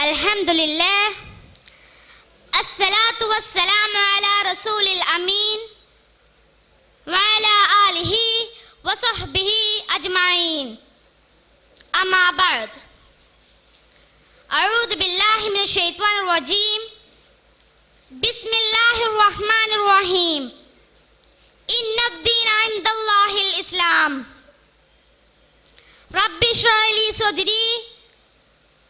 Alhamdulillah. Assalatu wassalamu ala rasulil amin wa ala alihi wa sahbihi ajma'in. Amma ba'd. A'udhu billahi minash shaitanir rajim. Bismillahir rahmanir rahim. Inna ad-deena 'inda Allahil Islam. Rabbi shrah li sadri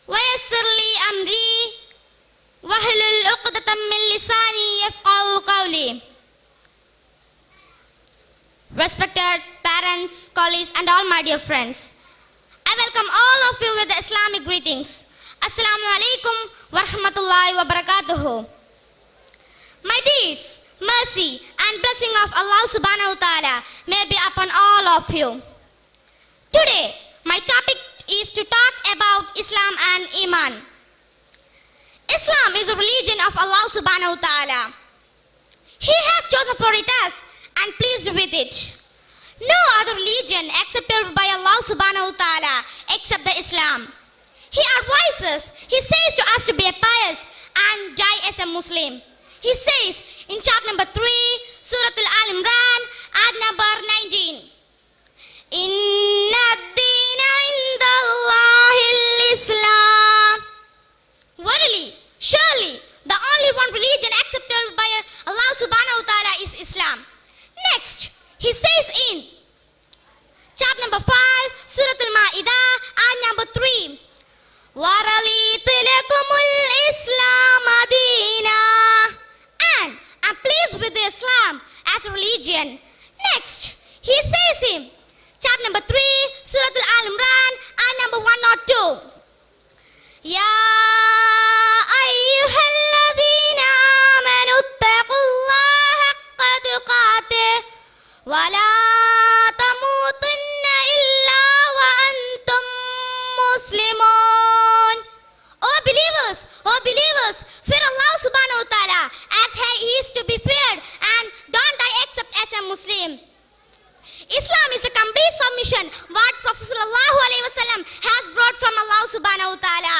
wa yassir li amri wahlul 'uqdatam min lisani yafqahu qawli. Respected parents, colleagues and all my dear friends, I welcome all of you with the Islamic greetings. Assalamu alaikum wa rahmatullahi wa barakatuhu. My deeds, mercy and blessing of Allah subhanahu wa ta'ala may be upon all of you. Today, my topic is to talk about Islam and Iman. Islam is a religion of Allah subhanahu wa ta'ala. He has chosen for it us and pleased with it. No other religion accepted by Allah subhanahu wa ta'ala except the Islam. He advises, he says to us to be a pious and die as a Muslim. He says in chapter number 3, Surah Al-Imran, ayat number 19. Inna ad-deena 'inda Allahil Islam. Verily, surely, the only one religion accepted by Allah subhanahu wa ta'ala is Islam. Next, he says in chapter number 5, Surah Al-Ma'idah, ayat number 3. وَرَضِيتُ لَكُمُ الْإِسْلَامَ دِينًا. And I'm pleased with Islam as a religion. Next, he says in chapter number 3, Surah Al-Imran, ayat number 102. يَا أَيُّهَا الَّذِينَ آمَنُوا اتَّقُوا اللَّهَ حَقَّ تُقَاتِهِ وَلَا تَمُوتُنَّ إِلَّا وَأَنْتُمْ مُسْلِمُونَ. Oh believers, fear Allah subhanahu wa ta'ala as He is to be feared and don't die except as a Muslim. Islam is a complete submission what Prophet sallallahu alaihi wasallam has brought from Allah subhanahu wa ta'ala.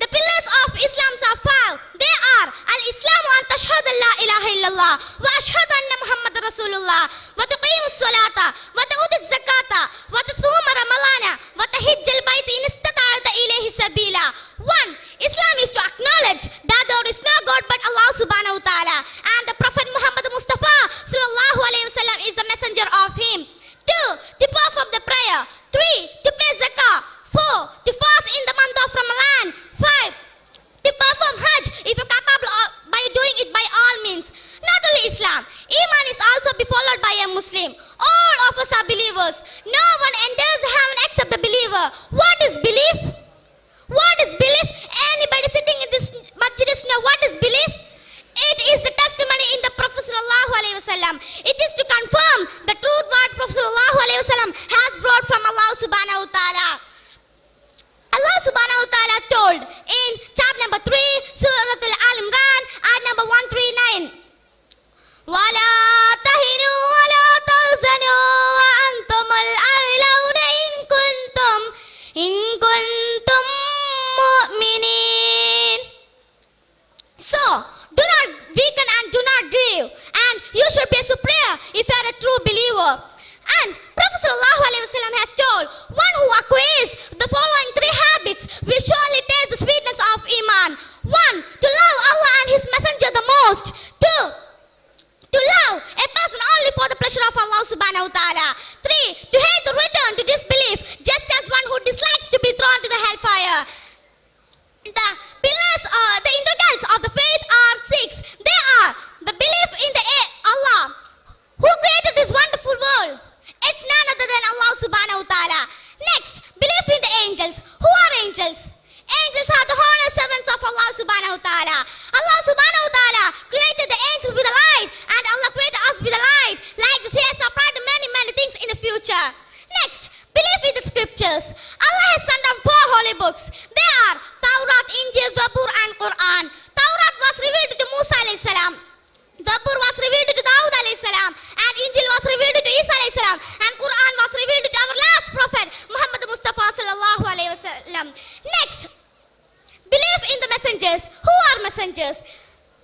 The pillars of Islam are 5. They are al-Islamu an tashhadu an la ilaha illallah wa ashhadu anna Muhammadar Rasulullah wa tuqimu as-salata wa tu'ti az-zakata wa tasuma ramadana wa tahijjal bayt in istata'ta ilayhi sabila. 1. Islam is to acknowledge that there is no God but Allah subhanahu wa ta'ala and the Prophet Muhammad Mustafa sallallahu alaihi wasallam is the messenger of him. 2. To perform the prayer. 3. To pay zakah. 4. To fast in the month of Ramadan. 5. To perform Hajj if you're capable by doing it by all means. Not only Islam, Iman is also be followed by a Muslim. All of us are believers. No one enters heaven except the believer. What is belief? What is belief? Anybody sitting in this masjid know what is belief? It is the testimony in the Prophet sallallahu alaihi wasallam. It is to confirm the truth what Prophet sallallahu alaihi wasallam has brought from Allah subhanahu wa ta'ala. Allah subhanahu wa ta'ala told in chapter number 3, Surah Al-Imran, ayat number 139. وَلَا تَهِنُوا وَلَا تَحْزَنُوا وَأَنْتُمُ الْأَعْلَوْنَ إِن كُنتُم مُؤْمِنِينَ. So, do not weaken and do not grieve, and you should be superior if you are a true believer. And Prophet sallallahu alaihi wasallam has told, one who acquires the following 3 habits will surely taste the sweetness of Iman. 1. To love Allah and His Messenger the most. 2. To love a person only for the pleasure of Allah subhanahu wa ta'ala. 3. To hate the return to disbelief, just as one who dislikes to be thrown to the hellfire. The pillars, the integrals of the faith are 6. They are the belief in the Allah who created this wonderful world. It's none other than Allah subhanahu wa ta'ala. Next, belief in the angels. Who are angels? Angels are the honored servants of Allah subhanahu wa ta'ala. Allah subhanahu wa ta'ala created the angels with the light, and Allah created us with the light. Like this, He has supplied many things in the future. Next, belief in the scriptures. Allah has sent down 4 holy books. They are Taurat, Injil, Zabur and Quran. Taurat was revealed to Musa alayhi salam. Zabur was revealed to Dawud alayhi salam, and Injil was revealed to Isa alayhi salam, and Quran was revealed to our last prophet Muhammad Mustafa sallallahu alayhi wasallam. Next, messengers. Who are messengers?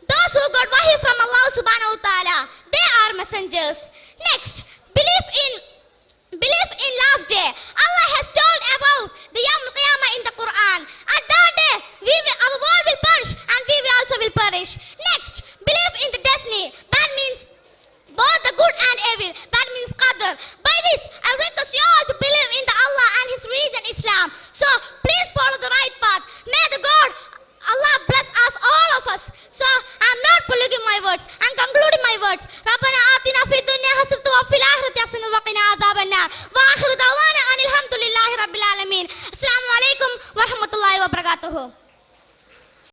Those who got wahi from Allah subhanahu wa ta'ala, they are messengers. Next, belief in last day. Allah has told about the Yawm al-Qiyamah in the Quran. At that day, our world will perish and we will also will perish. Next, belief in the destiny. That means both the good and evil. That means qadr.